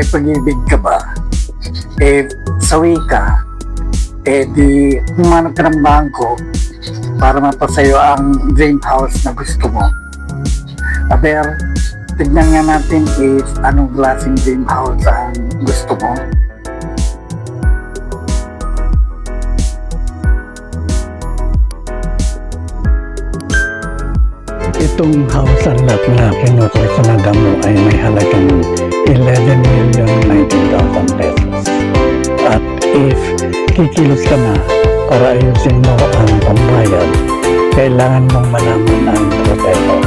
may pag-ibig ka ba, sawi ka, di humanap ka ng bangko para mapasayo ang dream house na gusto mo. Aber, tignan nga natin if anong klaseng dream house ang gusto mo. Itong house ang lot na kinukursunaga mo ay may halagang 11,019,000 pesos. At if kikilos ka na para ayusin mo ang pambayad, kailangan mong malaman ang proseso.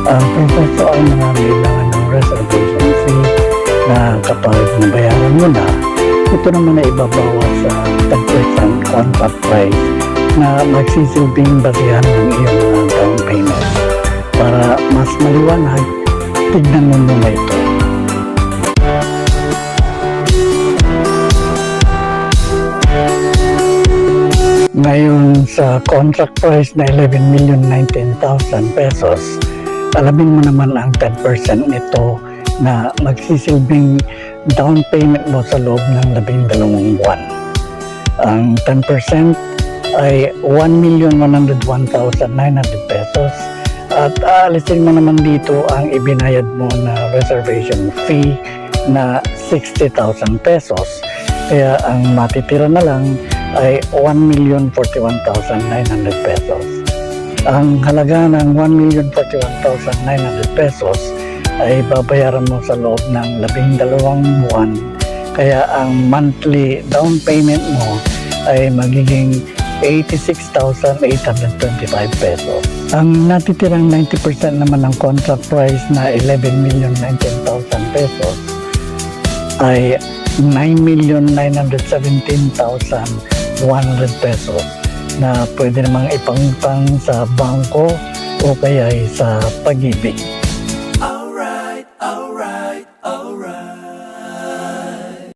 Ang proseso ay nangangailangan ng reservation fee na kapag nabayaran mo na, ito naman ay ibabawas sa 10% contract price na magsisilbing basihan ng iyong down payment. Para mas maliwanag, tignan mo muna ito. Ngayon sa contract price na 11,019,000 pesos, alamin mo naman ang 10% nito na magsisilbing down payment mo sa loob ng 12 buwan. Ang 10% ay 1,101,900 pesos. At aalisin mo naman dito ang ibinayad mo na reservation fee na 60,000 pesos. Kaya ang matitira na lang ay 1,041,900 pesos. Ang halaga ng 1,041,900 pesos ay babayaran mo sa loob ng 12 buwan. Kaya ang monthly down payment mo ay magiging 86,825 pesos. Ang natitirang 90% naman ng contract price na 11,019,000 pesos ay 9,917,100 pesos na pwede namang ipangutang sa bangko o kaya sa Pag-ibig.